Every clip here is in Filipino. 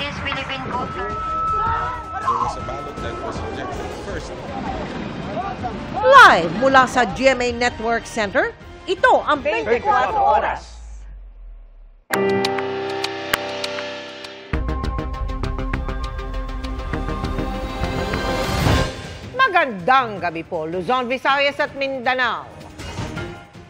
is Philippine culture. There was a ballot that was rejected first. Live mula sa GMA Network Center, ito ang 24 Oras. Magandang gabi po, Luzon, Visayas at Mindanao.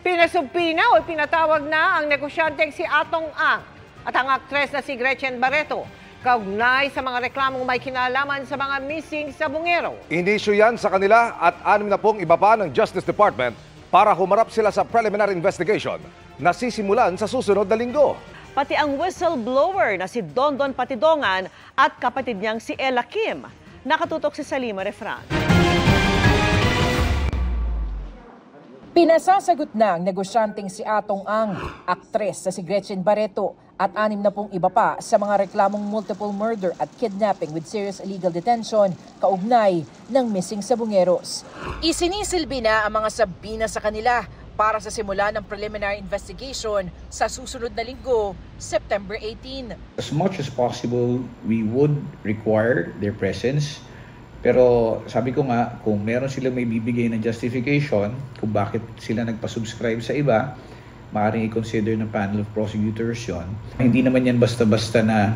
Pinasubpina o pinatawag na ang negosyanteng si Atong Ang at ang aktres na si Gretchen Barreto kaugnay sa mga reklamong may kinalaman sa mga missing sa Bungero. Inisyu yan sa kanila at 6 na pong iba pa ng Justice Department para humarap sila sa preliminary investigation na sisimulan sa susunod na linggo. Pati ang whistleblower na si Dondon Patidongan at kapatid niyang si Ella Kim. Nakatutok si Salima Refran. Pinasasagot na ang negosyanteng si Atong Ang, aktres na si Gretchen Barreto at 6 na pong iba pa sa mga reklamong multiple murder at kidnapping with serious illegal detention kaugnay ng missing sa Bungeros. Isinisilbi na ang mga sabina sa kanila para sa simula ng preliminary investigation sa susunod na linggo, September 18. As much as possible, we would require their presence. Pero sabi ko nga, kung meron sila may bibigay na justification kung bakit sila nagpa-subscribe sa iba, maaaring i-consider ng panel of prosecutors yun. Hindi naman yan basta-basta na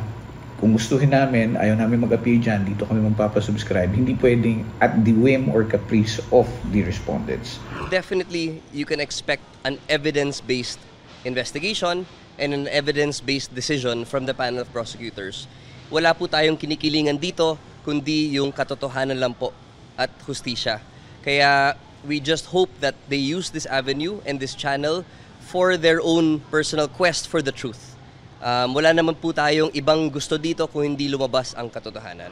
kung gustuhin namin, ayaw namin mag-appear dyan, dito kami magpapa-subscribe. Hindi pwedeng at the whim or caprice of the respondents. Definitely, you can expect an evidence-based investigation and an evidence-based decision from the panel of prosecutors. Wala po tayong kinikilingan dito, kundi yung katotohanan lang po at hustisya. Kaya we just hope that they use this avenue and this channel for their own personal quest for the truth. Wala naman po tayong ibang gusto dito kung hindi lumabas ang katotohanan.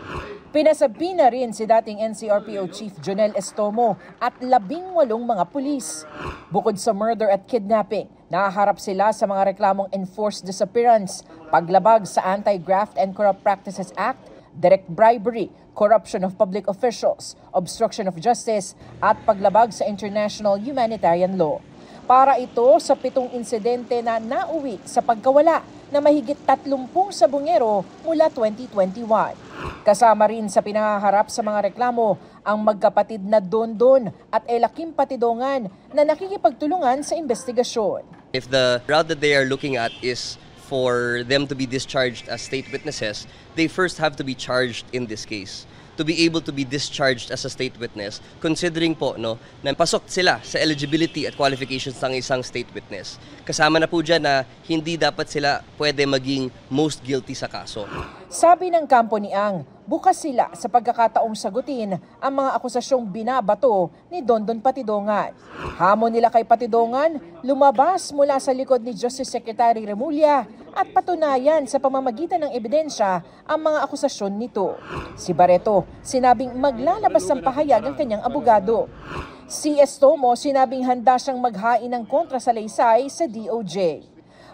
Pinasabi na rin si dating NCRPO Chief Jonel Estomo at 18 mga pulis. Bukod sa murder at kidnapping, nahaharap sila sa mga reklamong enforced disappearance, paglabag sa Anti-Graft and Corrupt Practices Act, direct bribery, corruption of public officials, obstruction of justice, at paglabag sa international humanitarian law. Para ito sa 7 insidente na nauwi sa pagkawala na mahigit 30 sa Bungero mula 2021. Kasama rin sa pinahaharap sa mga reklamo ang magkapatid na Dondon at Ella Kim Patidongan na nakikipagtulungan sa investigasyon. If the route that they are looking at is for them to be discharged as state witnesses, they first have to be charged in this case. To be able to be discharged as a state witness, considering po na pasok sila sa eligibility at qualifications ng isang state witness. Kasama na po dyan na hindi dapat sila pwede maging most guilty sa kaso. Sabi ng kampo ni Ang, bukas sila sa pagkakataong sagutin ang mga akusasyong binabato ni Dondon Patidongan. Hamon nila kay Patidongan, lumabas mula sa likod ni Justice Secretary Remulla at patunayan sa pamamagitan ng ebidensya ang mga akusasyon nito. Si Barreto, sinabing maglalabas ng pahayag ang kanyang abogado. Si Estomo, sinabing handa siyang maghain ng kontrasalaysay sa DOJ.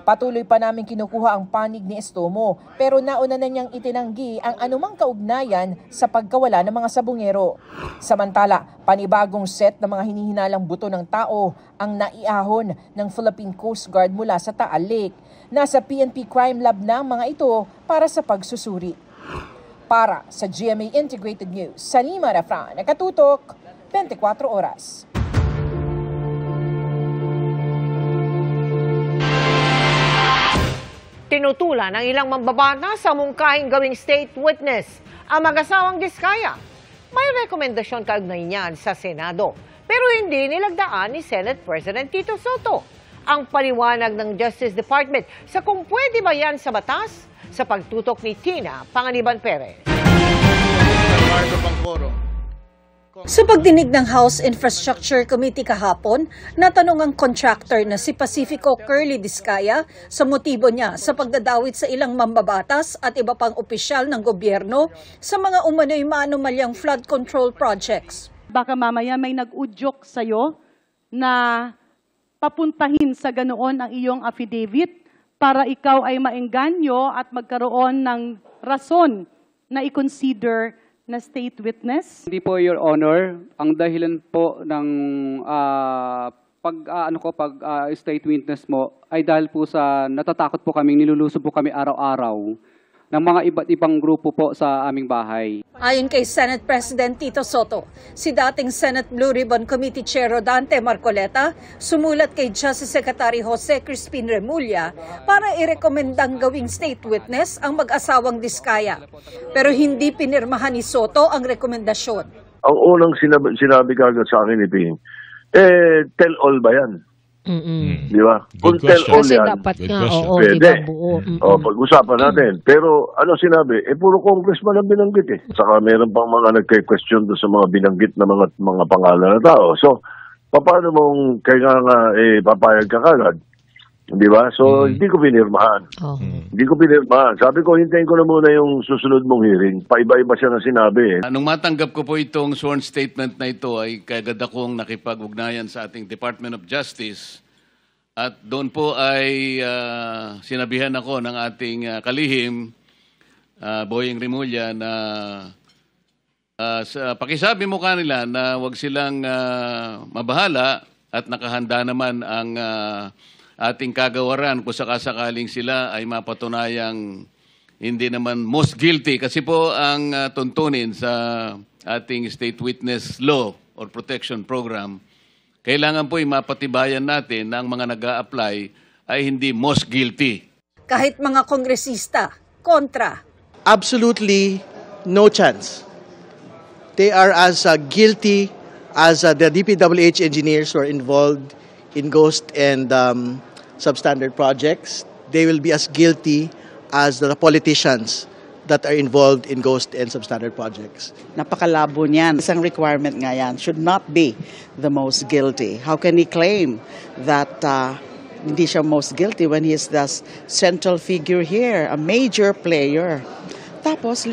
Patuloy pa namin kinukuha ang panig ni Estomo pero nauna na niyang itinanggi ang anumang kaugnayan sa pagkawala ng mga sabungero. Samantala, panibagong set ng mga hinihinalang buto ng tao ang naiahon ng Philippine Coast Guard mula sa Taal Lake. Nasa PNP Crime Lab na ang mga ito para sa pagsusuri. Para sa GMA Integrated News, Salima Refran, nakatutok, 24 Oras. Tinutulan ng ilang mambabata sa mungkahing gawing state witness ang mag-asawang Diskaya. May rekomendasyon kaugnay niyan sa Senado, pero hindi nilagdaan ni Senate President Tito Soto. Ang paliwanag ng Justice Department sa kung pwede ba yan sa batas sa pagtutok ni Tina Panganiban Perez. Sa pagdinig ng House Infrastructure Committee kahapon, natanong ang contractor na si Pacifico Curly Diskaya sa motibo niya sa pagdadawit sa ilang mambabatas at iba pang opisyal ng gobyerno sa mga umano'y maanumalyang flood control projects. Baka mamaya may nag-udyok sa'yo na papuntahin sa ganoon ang iyong affidavit para ikaw ay maengganyo at magkaroon ng rason na i-consider na state witness? Hindi po, Your Honor. Ang dahilan po ng state witness mo ay dahil po sa natatakot po kami, nilulusob po kami araw-araw mga iba't ibang grupo po sa aming bahay. Ayon kay Senate President Tito Soto, si dating Senate Blue Ribbon Committee Chair Rodante Marcoleta sumulat kay Justice Secretary Jose Crispin Remulla para irekomendang gawing state witness ang mag-asawang Diskaya. Pero hindi pinirmahan ni Soto ang rekomendasyon. Ang unang sinabi kagad sa akin ni Ping, tell all ba yan? Di ba? Kung tell all Kasi yan, dapat nga, oo, pwede. iba buo. Pag-usapan natin. Pero ano sinabi? Puro congressman ang binanggit eh. Saka meron pang mga nagke-question doon sa mga binanggit na mga pangalan na tao. So, paano mong kaya nga papayag ka kagad? Di ba? So, hindi ko pinirmahan. Hindi ko pinirmahan. Sabi ko, hintayin ko na muna yung susunod mong hearing. Paiba-iba siya na sinabi eh. Nung matanggap ko po itong sworn statement na ito ay kagad akong nakipag-ugnayan sa ating Department of Justice. At doon po ay sinabihan ako ng ating kalihim, Boying Remulla, na pakisabi mo kanila na wag silang mabahala at nakahanda naman ang ating kagawaran kung sakasakaling sila ay mapatunayang hindi naman most guilty. Kasi po ang tuntunin sa ating state witness law or protection program, kailangan po mapatibayan natin na ang mga nag-a-apply ay hindi most guilty. Kahit mga kongresista, kontra. Absolutely no chance. They are as guilty as the DPWH engineers who are involved in ghost and substandard projects. They will be as guilty as the politicians that are involved in ghost and substandard projects. Napakalabo niyan. Isang requirement nga yan, should not be the most guilty. How can he claim that hindi siya most guilty when he is the central figure here, a major player? Tapos,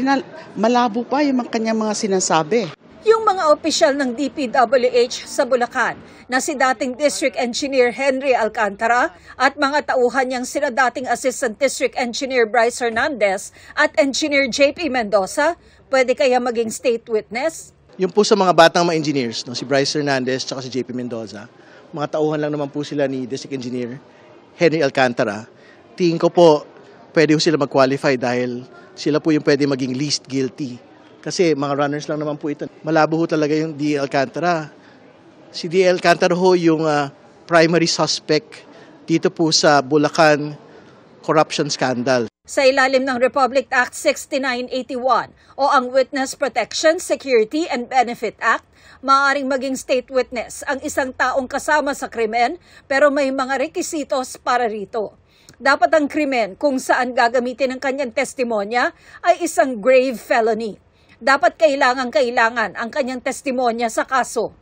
malabo pa yung kanyang mga sinasabi. Yung mga opisyal ng DPWH sa Bulacan na si dating District Engineer Henry Alcantara at mga tauhan niyang sina dating Assistant District Engineer Bryce Hernandez at Engineer JP Mendoza, pwede kaya maging state witness? Yung po sa mga batang mga engineers, si Bryce Hernandez at si JP Mendoza, mga tauhan lang naman po sila ni District Engineer Henry Alcantara. Tingin ko po, pwede po sila mag-qualify dahil sila po yung pwede maging least guilty. Kasi mga runners lang naman po ito. Malabo ho talaga yung D. Alcantara. Si D. Alcantara ho yung primary suspect dito po sa Bulacan corruption scandal. Sa ilalim ng Republic Act 6981 o ang Witness Protection, Security and Benefit Act, maaaring maging state witness ang isang taong kasama sa krimen pero may mga rekisitos para rito. Dapat ang krimen kung saan gagamitin ang kanyang testimonya ay isang grave felony. Dapat kailangan ang kanyang testimonya sa kaso.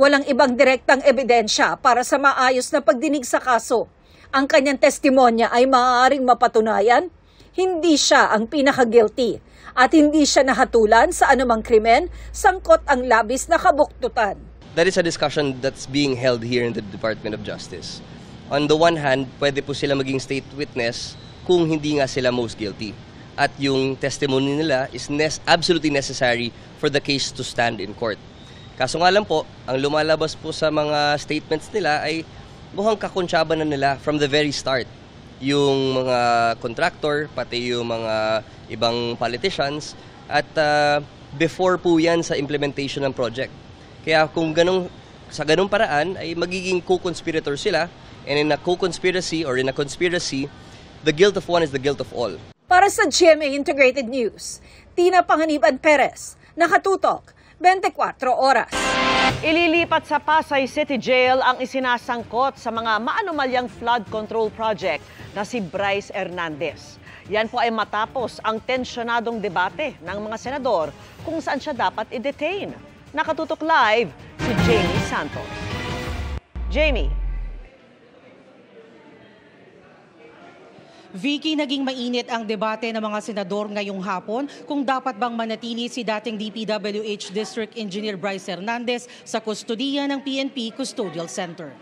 Walang ibang direktang ebidensya para sa maayos na pagdinig sa kaso. Ang kanyang testimonya ay maaaring mapatunayan, hindi siya ang pinaka-guilty at hindi siya nahatulan sa anumang krimen, sangkot ang labis na kabuktutan. That is a discussion that's being held here in the Department of Justice. On the one hand, pwede po sila maging state witness kung hindi nga sila most guilty. At yung testimony nila is absolutely necessary for the case to stand in court. Kaso nga lang po, ang lumalabas po sa mga statements nila ay mukhang kakonsyaba na nila from the very start. Yung mga contractor, pati yung mga ibang politicians, at before po yan sa implementation ng project. Kaya kung sa ganung paraan ay magiging co-conspirator sila, and in a co-conspiracy or in a conspiracy, the guilt of one is the guilt of all. Para sa GMA Integrated News, Tina Panganiban Perez, nakatutok, 24 oras. Ililipat sa Pasay City Jail ang isinasangkot sa mga maanumalyang flood control project na si Bryce Hernandez. Yan po ay matapos ang tensyonadong debate ng mga senador kung saan siya dapat i-detain. Nakatutok live si Jamie Santos. Jamie. Vicky, naging mainit ang debate ng mga senador ngayong hapon kung dapat bang manatili si dating DPWH District Engineer Bryce Hernandez sa kustodiya ng PNP Custodial Center.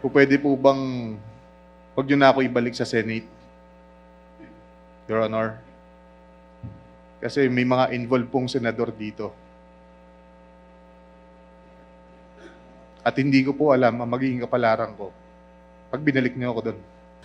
Pwede po bang wag niyo na ako ibalik sa Senate, Your Honor? Kasi may mga involved pong senador dito. At hindi ko po alam ang magiging kapalaran ko pag binalik niyo ako doon.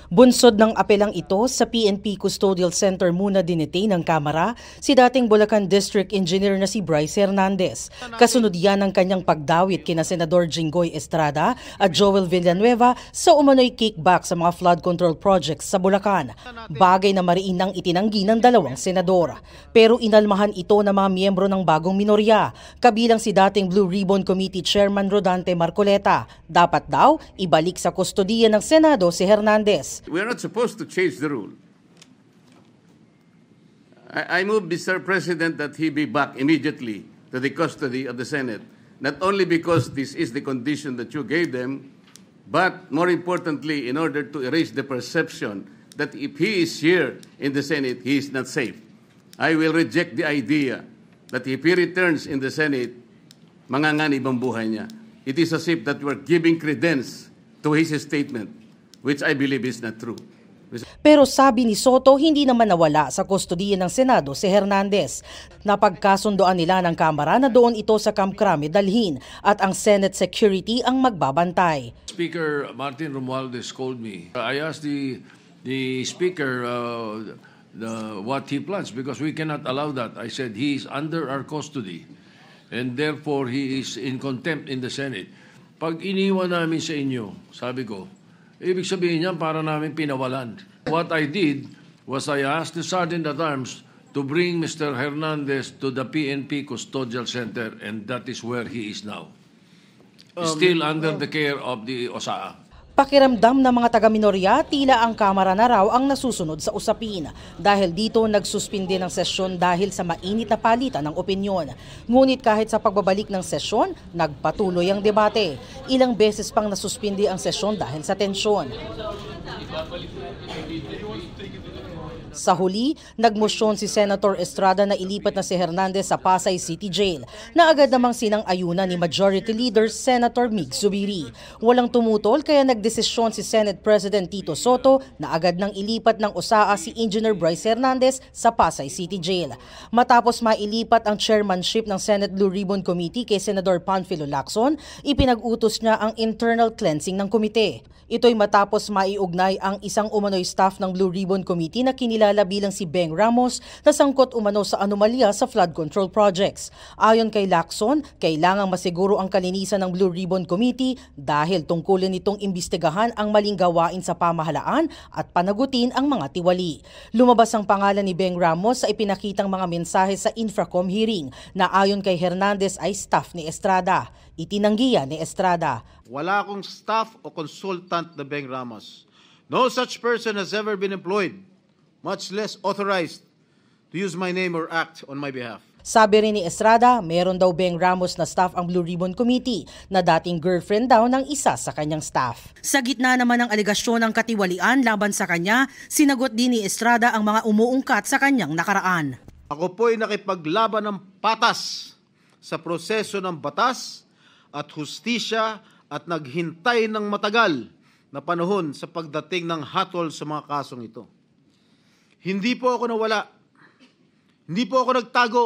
Bunsod ng apelang ito, sa PNP Custodial Center muna dinetain ng Kamara si dating Bulacan District Engineer na si Bryce Hernandez. Kasunod yan ng kanyang pagdawit kina Senador Jinggoy Estrada at Joel Villanueva sa umano'y kickback sa mga flood control projects sa Bulacan. Bagay na mariinang itinanggi ng dalawang senador. Pero inalmahan ito ng mga miyembro ng bagong minorya, kabilang si dating Blue Ribbon Committee Chairman Rodante Marcoleta. Dapat daw ibalik sa kustodiya ng Senado si Hernandez. We are not supposed to change the rule. I move, Mr. President, that he be back immediately to the custody of the Senate, not only because this is the condition that you gave them, but more importantly, in order to erase the perception that if he is here in the Senate, he is not safe. I will reject the idea that if he returns in the Senate, manganganib ang buhay niya. It is as if that we are giving credence to his statement, which I believe is not true. Pero sabi ni Soto, hindi naman nawala sa kustodiya ng Senado si Hernandez. Napagkasundoan nila ng Kamara na doon ito sa Camp Crame dalhin at ang Senate security ang magbabantay. Speaker Martin Romualdez called me. I asked the Speaker what he plans because we cannot allow that. I said he is under our custody and therefore he is in contempt in the Senate. Pag iniwan namin sa inyo, sabi ko, ibig sabihin niyan para namin pinawalan. What I did was I asked the Sergeant at Arms to bring Mr. Hernandez to the PNP Custodial Center and that is where he is now. Still under the care of the OSAA. Pakiramdam ng mga taga-minorya, tila ang Kamara na raw ang nasusunod sa usapin. Dahil dito nagsuspindi ng sesyon dahil sa mainit na palitan ng opinyon. Ngunit kahit sa pagbabalik ng sesyon, nagpatuloy ang debate. Ilang beses pang nasuspindi ang sesyon dahil sa tensyon. Sa huli, nagmosyon si Senator Estrada na ilipat na si Hernandez sa Pasay City Jail na agad namang sinang-ayunan ni Majority Leader Senator Mig Zubiri. Walang tumutol kaya nagdesisyon si Senate President Tito Soto na agad nang ilipat ng OSAA si Engineer Bryce Hernandez sa Pasay City Jail. Matapos mailipat ang chairmanship ng Senate Blue Ribbon Committee kay Senador Panfilo Lacson, ipinag-utos niya ang internal cleansing ng komite. Ito'y matapos maiugnay ang isang umano'y staff ng Blue Ribbon Committee na kinilala bilang si Beng Ramos na sangkot umano sa anomalya sa flood control projects. Ayon kay Lacson, kailangang masiguro ang kalinisan ng Blue Ribbon Committee dahil tungkulin nitong imbestigahan ang maling gawain sa pamahalaan at panagutin ang mga tiwali. Lumabas ang pangalan ni Beng Ramos sa ipinakitang mga mensahe sa Infracom hearing na ayon kay Hernandez ay staff ni Estrada. Itinanggi yan ni Estrada. Wala akong staff o consultant na Beng Ramos. No such person has ever been employed, much less authorized to use my name or act on my behalf. Sabi rin ni Estrada, meron daw Beng Ramos na staff ang Blue Ribbon Committee na dating girlfriend daw ng isa sa kanyang staff. Sa gitna naman ng alegasyon ng katiwalian laban sa kanya, sinagot din ni Estrada ang mga umuungkat sa kanyang nakaraan. Ako po'y nakipaglaban ng patas sa proseso ng batas at hustisya at naghintay ng matagal na panahon sa pagdating ng hatol sa mga kasong ito. Hindi po ako nawala. Hindi po ako nagtago.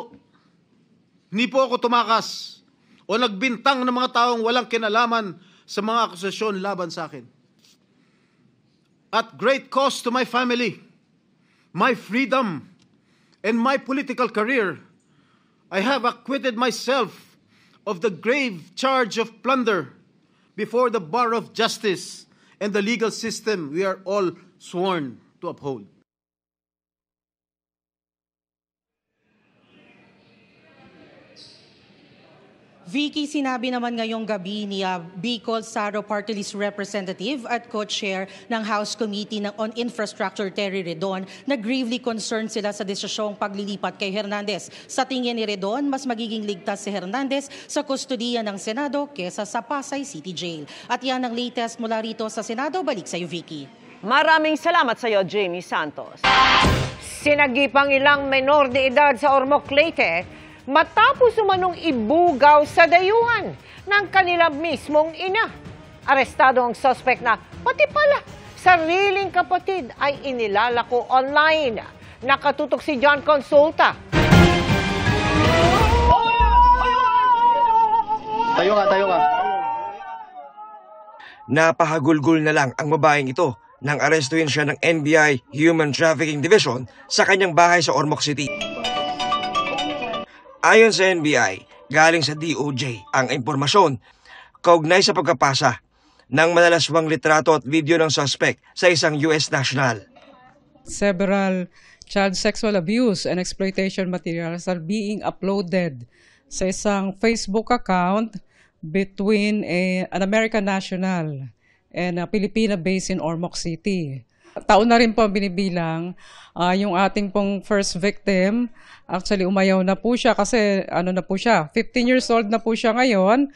Hindi po ako tumakas o nagbintang ng mga taong walang kinalaman sa mga akusasyon laban sa akin. At great cost to my family, my freedom, and my political career, I have acquitted myself of the grave charge of plunder before the bar of justice and the legal system we are all sworn to uphold. Vicky, sinabi naman ngayong gabi ni Bicol Saro Party List Representative at co-chair ng House Committee on Infrastructure Terry Redon na gravely concerned sila sa desisyong paglilipat kay Hernandez. Sa tingin ni Redon, mas magiging ligtas si Hernandez sa kustodiya ng Senado kesa sa Pasay City Jail. At yan ang latest mula rito sa Senado. Balik sa iyo, Vicky. Maraming salamat sa iyo, Jamie Santos. Sinagipang ilang menor de edad sa Ormoc, Leyte matapos umanong ibugaw sa dayuhan ng kanilang mismong ina. Arestado ang suspect na pati pala sariling kapatid ay inilalako online. Nakatutok si John Consulta. Tayo ka. Napahagulgol na lang ang babaeng ito nang arestuhin siya ng NBI Human Trafficking Division sa kanyang bahay sa Ormoc City. Ayon sa NBI, galing sa DOJ ang impormasyon kaugnay sa pagkapasa ng malalaswang litrato at video ng suspect sa isang US national. Several child sexual abuse and exploitation materials are being uploaded sa isang Facebook account between an American national and a Filipina based in Ormoc City. Taon na rin po binibilang yung ating pong first victim. Actually, umayaw na po siya kasi na po siya, 15 years old na po siya ngayon,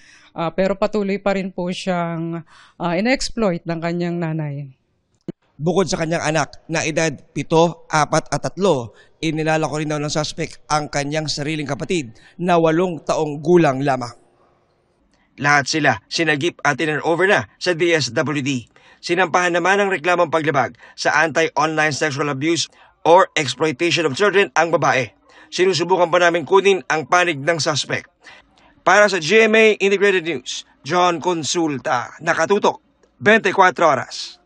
pero patuloy pa rin po siyang in-exploit ng kanyang nanay. Bukod sa kanyang anak na edad 7, 4 at 3, inilalako rin daw ng suspect ang kanyang sariling kapatid na 8 taong gulang lamang. Lahat sila sinagip at turnover na sa DSWD. Sinampahan naman ng reklamong paglabag sa anti-online sexual abuse or exploitation of children ang babae. Sinusubukan pa namin kunin ang panig ng suspect. Para sa GMA Integrated News, John Consulta, nakatutok, 24 oras.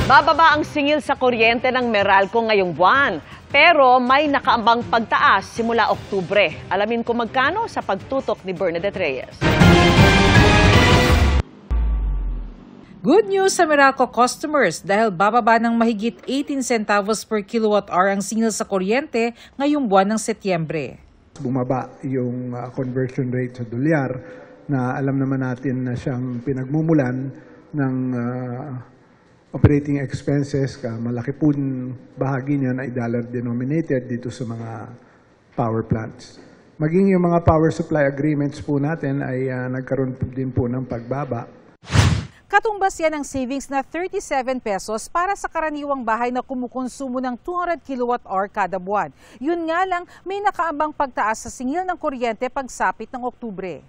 Bababa ang singil sa kuryente ng Meralco ngayong buwan, pero may nakaambang pagtaas simula Oktubre. Alamin kung magkano sa pagtutok ni Bernadette Reyes. Good news sa Meralco customers dahil bababa ng mahigit 18 centavos per kilowatt-hour ang singil sa kuryente ngayong buwan ng Setyembre. Bumaba yung conversion rate sa dolyar na alam naman natin na siyang pinagmumulan ng operating expenses. Malaki po bahagi niyan ay dollar denominated dito sa mga power plants. Maging yung mga power supply agreements po natin ay nagkaroon din po ng pagbaba. Katumbas yan ng savings na 37 pesos para sa karaniwang bahay na kumukonsumo ng 200 kilowatt-hour kada buwan. Yun nga lang, may nakaambang pagtaas sa singil ng kuryente pagsapit ng Oktubre.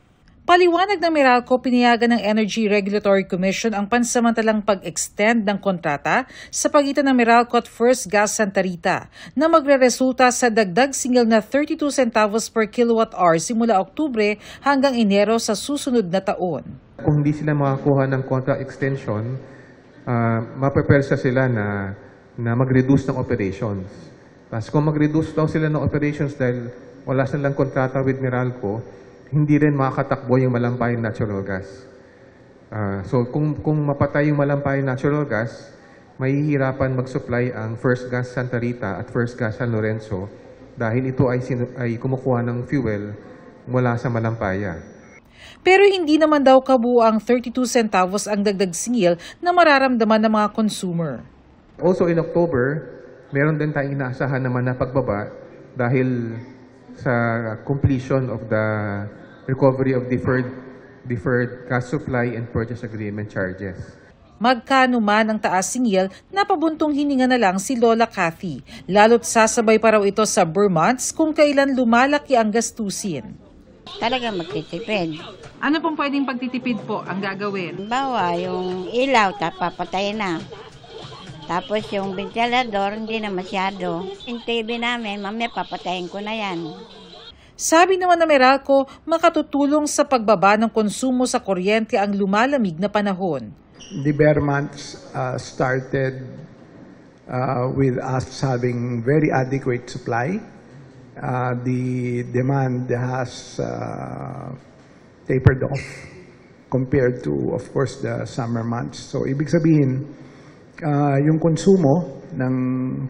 Paliwanag ng Meralco, pinayagan ng Energy Regulatory Commission ang pansamantalang pag-extend ng kontrata sa pagitan ng Meralco at First Gas Santa Rita na magreresulta sa dagdag singil na 32 centavos per kilowatt-hour simula Oktubre hanggang Enero sa susunod na taon. Kung hindi sila makakuha ng contract extension, mapepersa sila na mag-reduce ng operations. Tapos kung mag-reduce daw sila ng operations dahil wala silang kontrata with Meralco, hindi rin makakatakbo yung malampayang natural gas. So kung mapatay yung malampayang natural gas, mahihirapan mag-supply ang First Gas Santa Rita at First Gas San Lorenzo dahil ito ay kumukuha ng fuel mula sa malampaya. Pero hindi naman daw kabuang 32 centavos ang dagdag singil na mararamdaman ng mga consumer. Also in October, meron din tayong inaasahan naman na pagbaba dahil sa completion of the recovery of deferred gas supply and purchase agreement charges. Magkano man ang taas singil, napabuntong hininga na lang si Lola Cathy. Lalo't sasabay pa raw ito sa Vermonts kung kailan lumalaki ang gastusin. Talagang magtitipid. Ano pong pwedeng pagtitipid po ang gagawin? Bawa, yung ilaw, papatayin na. Tapos yung ventilador, hindi na masyado. Yung TV namin, mamaya papatayin ko na yan. Sabi naman ng Meralco, makatutulong sa pagbaba ng konsumo sa kuryente ang lumalamig na panahon. The Vermonts started with us having very adequate supply. The demand has tapered off compared to, of course, the summer months. So, ibig sabihin, yung konsumo ng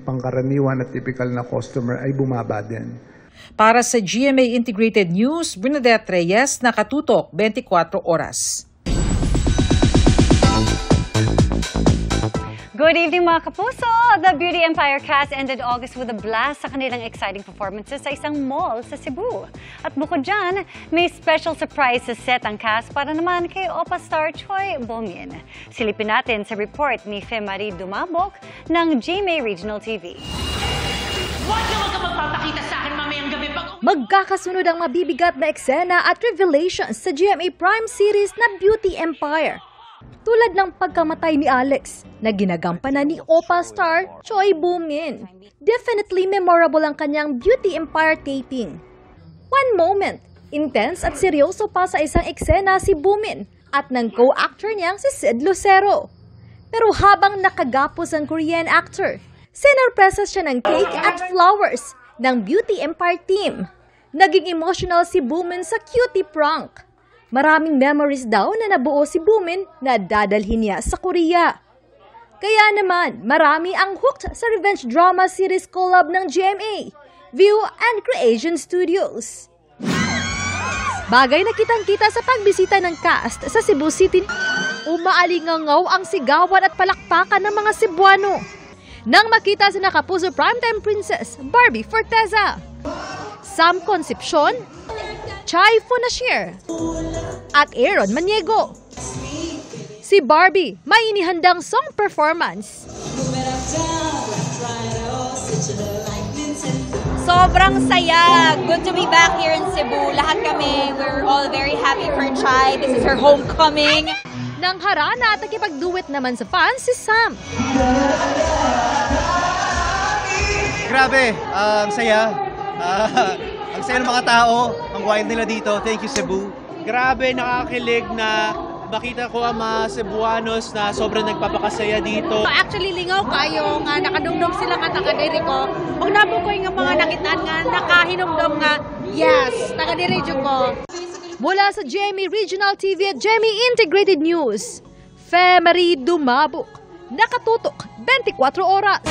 pangkaraniwan at typical na customer ay bumaba din. Para sa GMA Integrated News, Bernadette Reyes, nakatutok, 24 oras. Good evening mga kapuso! The Beauty Empire cast ended August with a blast sa kanilang exciting performances sa isang mall sa Cebu. At bukod dyan, may special surprise sa set ang cast para naman kay Opa star Choi Bo-min. Silipin natin sa report ni Fe Marie Dumabok ng GMA Regional TV. Huwag ka magpapakita sa akin mamayang gabi pag... Magkakasunod ang mabibigat na eksena at revelations sa GMA Prime series na Beauty Empire. Tulad ng pagkamatay ni Alex, na ginagampanan ni Opa star Choi Bo-min. Definitely memorable ang kanyang Beauty Empire taping. One moment, intense at seryoso pa sa isang eksena si Bo-min at ng co-actor niyang si Sid Lucero. Pero habang nakagapos ang Korean actor, sinurpresa siya ng cake at flowers ng Beauty Empire team. Naging emotional si Boomin sa cutie prank. Maraming memories daw na nabuo si Boomin na dadalhin niya sa Korea. Kaya naman, marami ang hooked sa revenge drama series collab ng GMA, View and Creation Studios. Bagay na kitang-kita sa pagbisita ng cast sa Cebu City. Umaalingangaw ang sigawan at palakpakan ng mga Cebuano nang makita si Kapuso primetime princess Barbie Forteza, Sam Concepcion, Chai Funashir, at Aaron Maniego. Si Barbie may inihandang song performance. Sobrang saya. Good to be back here in Cebu. Lahat kami, we're all very happy for Chai. This is her homecoming. Nang harana at nakipag-duet naman sa fans si Sam. Grabe, ang saya. Ang saya ng mga tao, ang wild nila dito. Thank you, Cebu. Grabe, nakakakilig na makita ko ang mga Cebuanos na sobrang nagpapakasaya dito. Actually, lingaw kayo nga nakadumdum sila nga taga-diri ko. Kung nabo ko yung mga nakitaan nga nakahinumdum nga, yes, taga-diri ko. Mula sa GMA Regional TV at GMA Integrated News, Fe Marie Dumabok, nakatutok 24 oras.